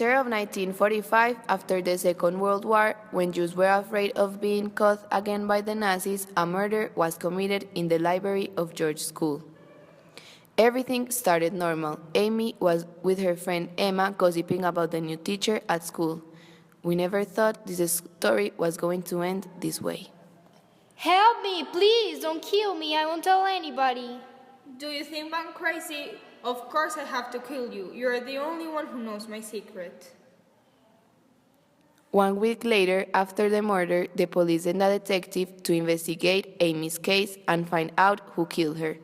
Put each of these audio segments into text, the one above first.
winter of 1945, after the Second World War, when Jews were afraid of being caught again by the Nazis, a murder was committed in the library of George's school. Everything started normal. Amy was with her friend Emma gossiping about the new teacher at school. We never thought this story was going to end this way. Help me, please, don't kill me, I won't tell anybody. Do you think I'm crazy? Of course I have to kill you. You're the only one who knows my secret. 1 week later, after the murder, the police sent a detective to investigate Amy's case and find out who killed her.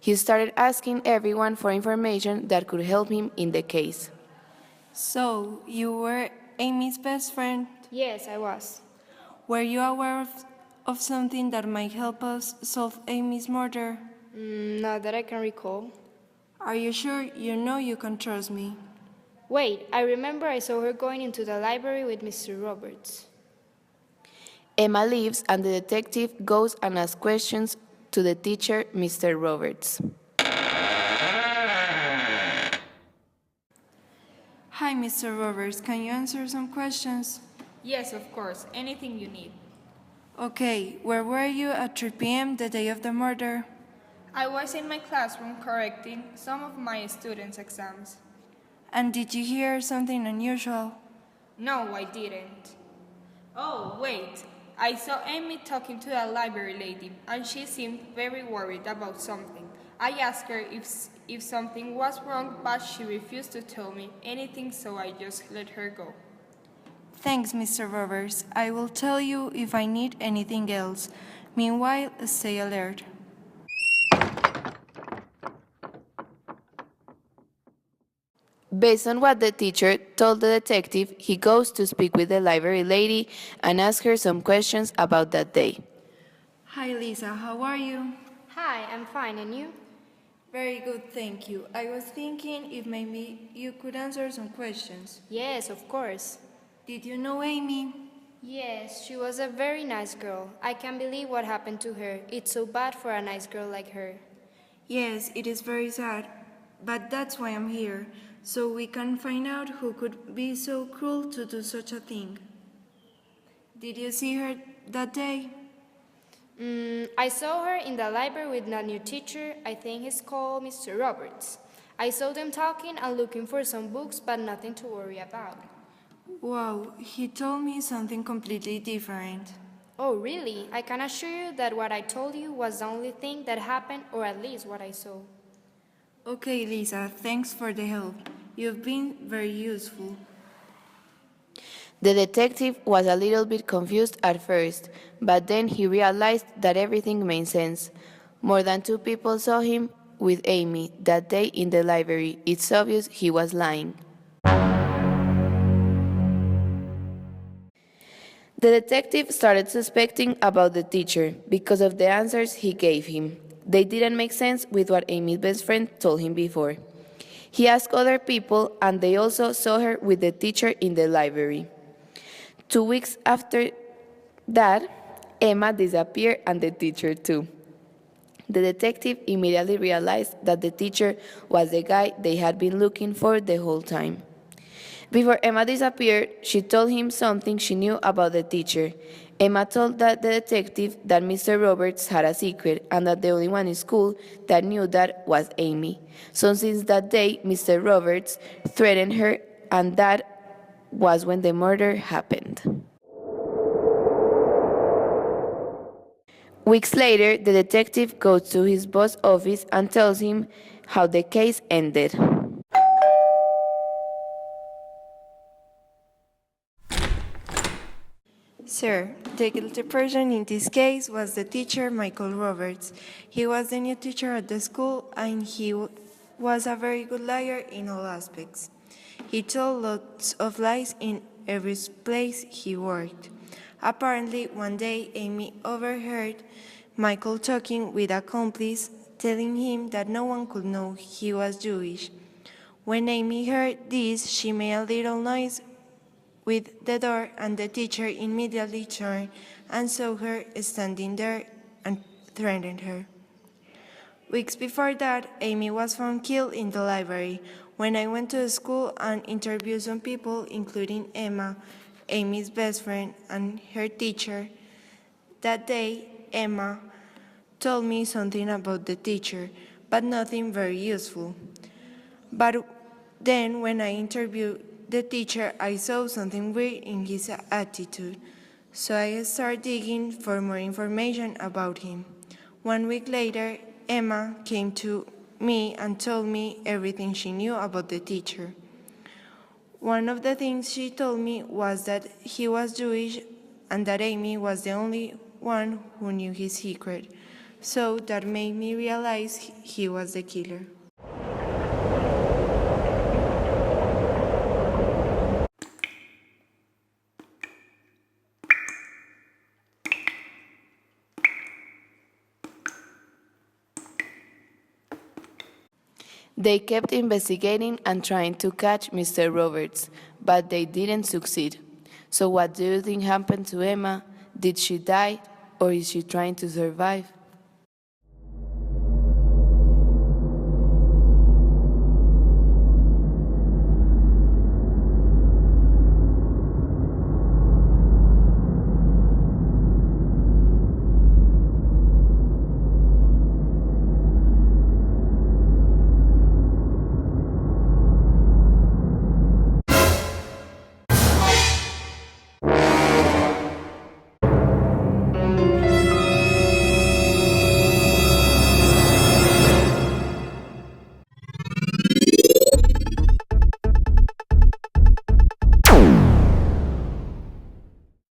He started asking everyone for information that could help him in the case. So, you were Amy's best friend? Yes, I was. Were you aware of something that might help us solve Amy's murder? Not that I can recall. Are you sure you know you can trust me? Wait, I remember I saw her going into the library with Mr. Roberts. Emma leaves and the detective goes and asks questions to the teacher, Mr. Roberts. Hi, Mr. Roberts. Can you answer some questions? Yes, of course. Anything you need. Okay, where were you at 3 p.m. the day of the murder? I was in my classroom correcting some of my students' exams. And did you hear something unusual? No, I didn't. Oh, wait. I saw Amy talking to the library lady, and she seemed very worried about something. I asked her if something was wrong, but she refused to tell me anything, so I just let her go. Thanks, Mr. Roberts. I will tell you if I need anything else. Meanwhile, stay alert. Based on what the teacher told the detective, he goes to speak with the library lady and asks her some questions about that day. Hi, Lisa. How are you? Hi, I'm fine, and you? Very good, thank you. I was thinking if maybe you could answer some questions. Yes, of course. Did you know Amy? Yes, she was a very nice girl. I can't believe what happened to her. It's so bad for a nice girl like her. Yes, it is very sad, but that's why I'm here, so we can find out who could be so cruel to do such a thing. Did you see her that day? I saw her in the library with a new teacher. I think he's called Mr. Roberts. I saw them talking and looking for some books, but nothing to worry about. Wow, he told me something completely different. Oh, really? I can assure you that what I told you was the only thing that happened, or at least what I saw. Okay, Lisa, thanks for the help. You've been very useful. The detective was a little bit confused at first, but then he realized that everything made sense. More than 2 people saw him with Amy that day in the library. It's obvious he was lying. The detective started suspecting about the teacher because of the answers he gave him. They didn't make sense with what Amy's best friend told him before. He asked other people, and they also saw her with the teacher in the library. 2 weeks after that, Emma disappeared and the teacher too. The detective immediately realized that the teacher was the guy they had been looking for the whole time. Before Emma disappeared, she told him something she knew about the teacher. Emma told the detective that Mr. Roberts had a secret and that the only one in school that knew that was Amy. So since that day, Mr. Roberts threatened her, and that was when the murder happened. Weeks later, the detective goes to his boss's office and tells him how the case ended. Sir, the guilty person in this case was the teacher, Michael Roberts. He was the new teacher at the school, and he was a very good liar in all aspects. He told lots of lies in every place he worked. Apparently, one day, Amy overheard Michael talking with an accomplice, telling him that no one could know he was Jewish. When Amy heard this, she made a little noise with the door, and the teacher immediately turned and saw her standing there and threatened her. Weeks before that, Amy was found killed in the library. When I went to the school and interviewed some people, including Emma, Amy's best friend, and her teacher, that day, Emma told me something about the teacher, but nothing very useful. But then, when I interviewed the teacher, I saw something weird in his attitude, so I started digging for more information about him. 1 week later, Emma came to me and told me everything she knew about the teacher. One of the things she told me was that he was Jewish and that Amy was the only one who knew his secret. So that made me realize he was the killer. They kept investigating and trying to catch Mr. Roberts, but they didn't succeed. So what do you think happened to Emma? Did she die, or is she trying to survive?